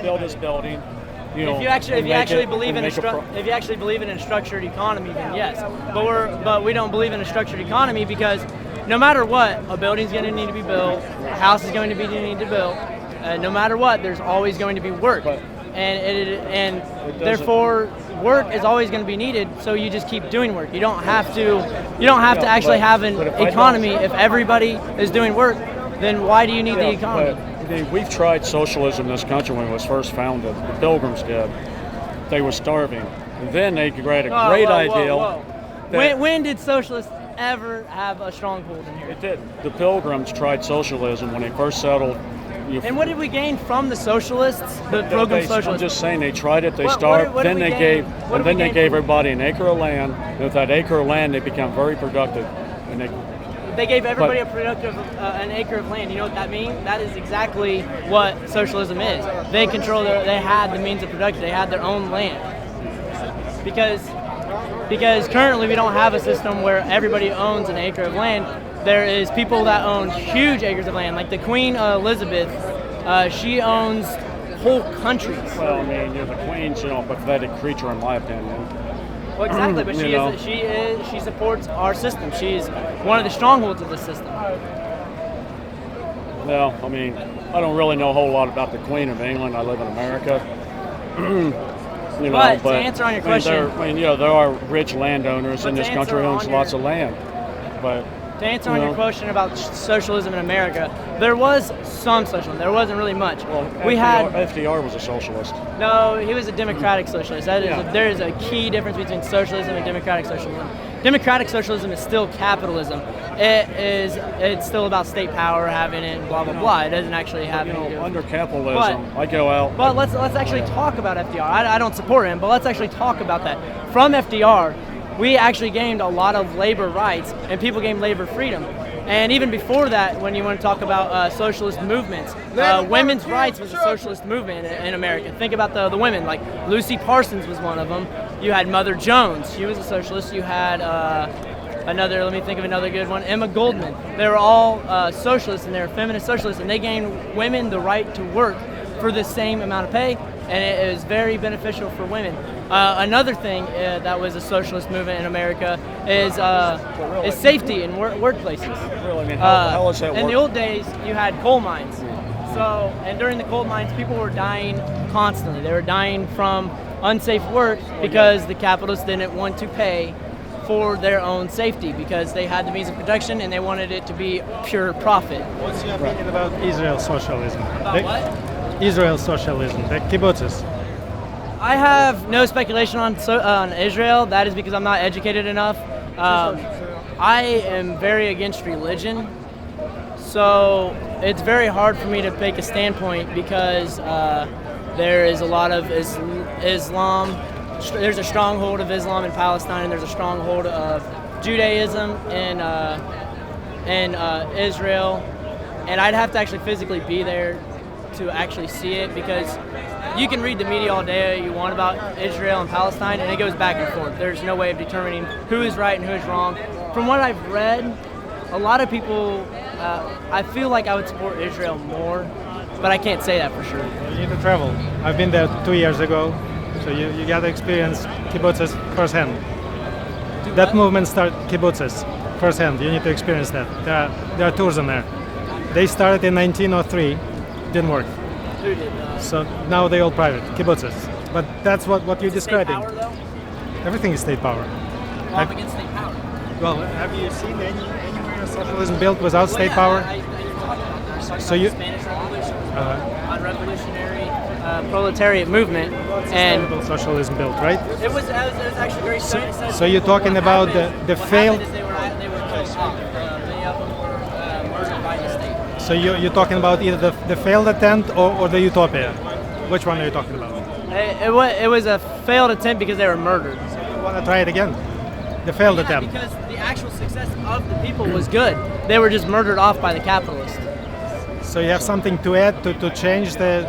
build this building. If you actually believe in a structured economy, then yes. But we don't believe in a structured economy because no matter what, a building's going to need to be built, a house is going to need to be built. No matter what, there's always going to be work, and therefore work is always going to be needed. So you just keep doing work. You don't have to actually have an economy. If everybody is doing work, then why do you need the economy? We've tried socialism in this country when it was first founded. The Pilgrims did. They were starving. And then they had a great ideal. When did socialists ever have a stronghold in here? It didn't. The Pilgrims tried socialism when they first settled. And what did we gain from the socialists, the Pilgrim socialists? I'm just saying they tried it, they starved, then they gave everybody an acre of land. And with that acre of land, they became very productive. And they gave everybody an acre of land. You know what that means? That is exactly what socialism is. They had the means of production. They had their own land. Because currently we don't have a system where everybody owns an acre of land. There is people that own huge acres of land, like the Queen Elizabeth. She owns whole countries. Well, I mean, the Queen's a pathetic creature, in my opinion. Well, exactly, but she supports our system. She's one of the strongholds of the system. Well, I mean, I don't really know a whole lot about the Queen of England. I live in America. But to answer on your question, there are rich landowners in this country who owns lots of land. But to answer on your question about socialism in America, there was some socialism. There wasn't really much. Well, FDR was a socialist. No, he was a democratic socialist. There is a key difference between socialism and democratic socialism. Democratic socialism is still capitalism. It's still about state power having it and blah blah blah. It doesn't actually have any. Under capitalism, I go out. But let's actually talk about FDR. I don't support him, but let's actually talk about that. From FDR, we actually gained a lot of labor rights, and people gained labor freedom. And even before that, when you want to talk about socialist movements, women's rights was a socialist movement in America. Think about the women, like Lucy Parsons was one of them. You had Mother Jones, she was a socialist. You had let me think of another good one, Emma Goldman. They were all socialists, and they were feminist socialists, and they gained women the right to work for the same amount of pay, and it was very beneficial for women. Another thing that was a socialist movement in America is safety in workplaces. Really? I mean, how was that work? In the old days, you had coal mines. And during the coal mines, people were dying constantly. They were dying from unsafe work because the capitalists didn't want to pay for their own safety because they had the means of production and they wanted it to be pure profit. What's your opinion about Israel socialism? About what? Israel socialism, the kibbutzes. I have no speculation on Israel. That is because I'm not educated enough. I am very against religion, so it's very hard for me to take a standpoint because there is a lot of Islam. There's a stronghold of Islam in Palestine, and there's a stronghold of Judaism in Israel. And I'd have to actually physically be there to actually see it because you can read the media all day you want about Israel and Palestine, and it goes back and forth. There's no way of determining who is right and who is wrong. From what I've read, a lot of people, I feel like I would support Israel more, but I can't say that for sure. You need to travel. I've been there 2 years ago. So you got to experience kibbutzes firsthand. That movement started kibbutzes firsthand. You need to experience that. There are tours in there. They started in 1903, didn't work. Who did? So now they're all private, kibbutzes. But that's what you're describing. State power, though? Everything is state power. Well, I'm against state power. Well, have you seen anywhere socialism built without state power? So you Spanish Revolution, unrevolutionary proletariat movement, and socialism built, right? It was actually very strange. So you're talking about the failed. They were killed off. Many of them were murdered by the state. So you're talking about either the failed attempt or the utopia. Which one are you talking about? It was a failed attempt because they were murdered. So you want to try it again? The failed attempt. Because the actual success of the people was good. They were just murdered off by the capitalists. So you have something to add to change the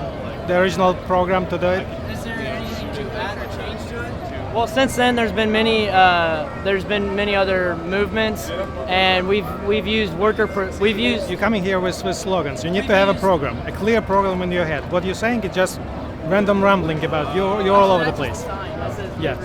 original program to do it? Is there anything to add or change to it? Well, since then there's been many other movements, and we've used You're coming here with slogans. You need to have a program, a clear program in your head. What you're saying is just random rambling about you're all over the place. Yeah.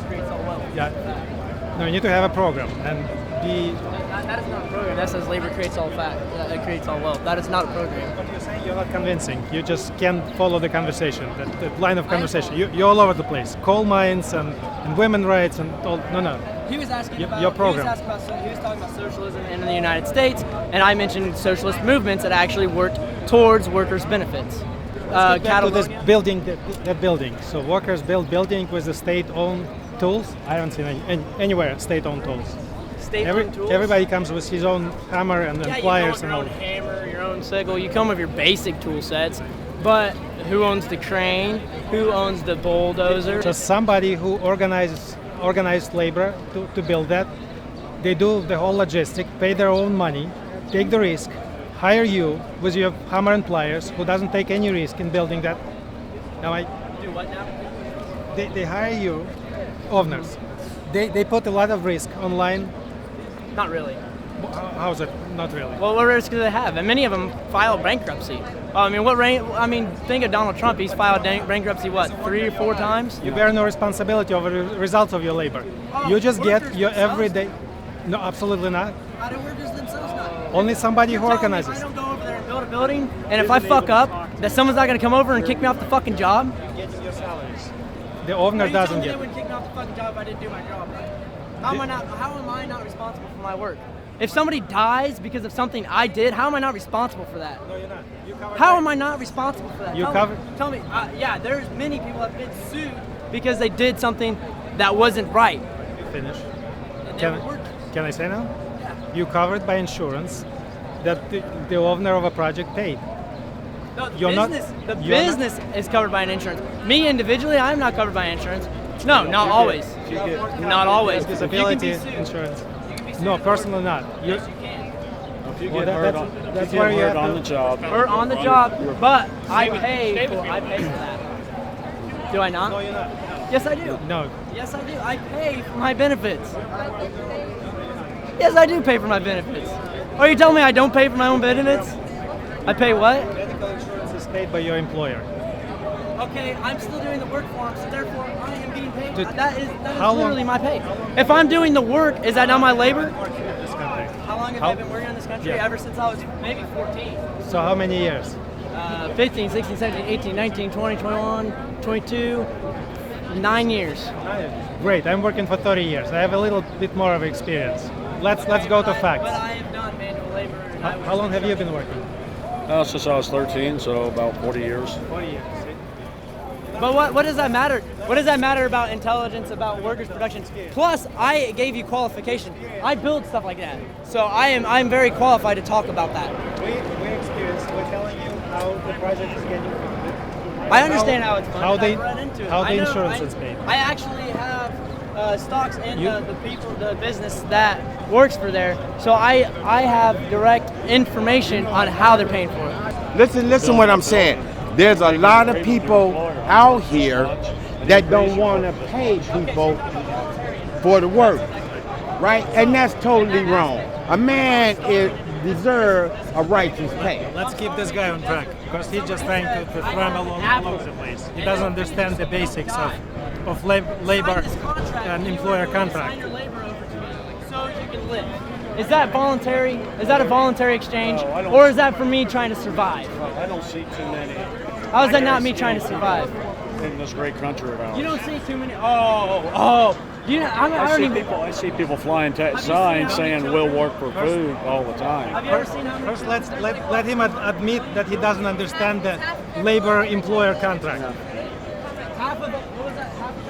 No, you need to have a program and be. That is not a program. That says labor creates all it creates all wealth. That is not a program. What you're saying, you're not convincing. You just can't follow the conversation, the line of conversation. You're all over the place. Coal mines and women's rights and all. No. He was asking about your program. He was talking about socialism in the United States, and I mentioned socialist movements that actually worked towards workers' benefits. To this building, that building. So workers build building with the state-owned tools. I don't see anywhere state-owned tools. State-owned tools? Everybody comes with his own hammer and pliers and all. Your own hammer, your own sickle. You come with your basic tool sets, but who owns the crane? Who owns the bulldozer? Just somebody who organized labor to build that. They do the whole logistic, pay their own money, take the risk, hire you with your hammer and pliers, who doesn't take any risk in building that. Do what now? They hire you, owners. They put a lot of risk online. Not really. How is it not really? Well, what risk do they have? And many of them file bankruptcy. Think of Donald Trump. He's filed bankruptcy, what, 3 or 4 times? You bear no responsibility over the results of your labor. You just get your everyday. No, absolutely not. How do workers themselves not? Only somebody who organizes. If I don't go over there and build a building, and if I fuck up, that someone's not going to come over and kick me off the fucking job? Getting your salaries. The owner doesn't get. They wouldn't kick me off the fucking job if I didn't do my job right. How am I not responsible for my work? If somebody dies because of something I did, how am I not responsible for that? No, you're not. How am I not responsible for that? Tell me. Yeah, there's many people that have been sued because they did something that wasn't right. Finish. And Can I say now? Yeah. You covered by insurance that the owner of a project paid. No, the business is covered by an insurance. Me individually, I'm not covered by insurance. No, not always. Not always. Disability insurance. No, personally not. If you get hurt on the job. Hurt on the job, but I pay for that. Do I not? No, you're not. Yes, I do. No. Yes, I do. I pay for my benefits. Yes, I do pay for my benefits. Are you telling me I don't pay for my own benefits? I pay what? Medical insurance is paid by your employer. Okay, I'm still doing the work for him, so therefore I am being paid. That is how literally my pay. If I'm doing the work, is that not my labor? This country. How long have I been working in this country? Yeah. Ever since I was maybe 14. So how many years? 15, 16, 17, 18, 19, 20, 21, 22, 9 years. Great, I'm working for 30 years. I have a little bit more of experience. Let's go to facts. But I have done manual labor. How long have you been working? Since I was 13, so about 40 years. 40 years. But what does that matter? What does that matter about intelligence, about workers' production? Plus, I gave you qualification. I build stuff like that. So I'm very qualified to talk about that. We're experienced. We're telling you how the project is getting funded. I understand how it's funded. How I've read into it. how the I know, insurance is paid. I actually have stocks in the business that works for there. So I have direct information on how they're paying for it. Listen what I'm saying. There's a lot of people out here that don't want to pay people for the work, right? And that's totally wrong. A man deserves a righteous pay. Let's keep this guy on track because he's just trying to throw him all over the place. He doesn't understand the basics of labor and employer contract. Sign your labor over to me so you can live. Is that voluntary? Is that a voluntary exchange? No, or is that for me trying to survive? I don't see too many. How is that not me trying to survive? In this great country of ours. You don't see too many. Oh. I see people flying signs saying we'll work for food all the time. Have you ever seen how many? First, let him admit that he doesn't understand the labor-employer contract.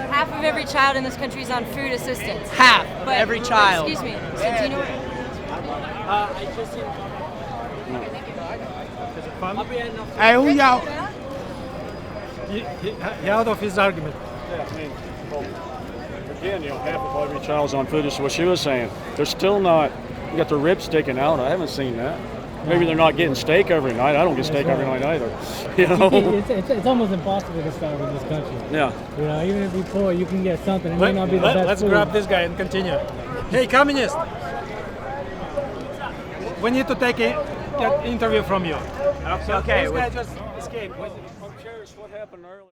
Half of every child in this country is on food assistance. Half But, every child. Excuse me. So do you know what? I just seen. Is it fun? I'll be heading off. Hey, who y'all? He out of his argument. Yeah, I mean, well, again, half of every child's on food is what she was saying. They're still not, you got the ribs sticking out. I haven't seen that. Maybe they're not getting steak every night. I don't get steak every night either. You know? It's almost impossible to starve in this country. Yeah. You know, even if you're poor, you can get something. It may not be the best Let's food. grab this guy and continue. Hey, communist! We need to take an interview from you. Okay. This guy just escaped. I'm curious what happened earlier.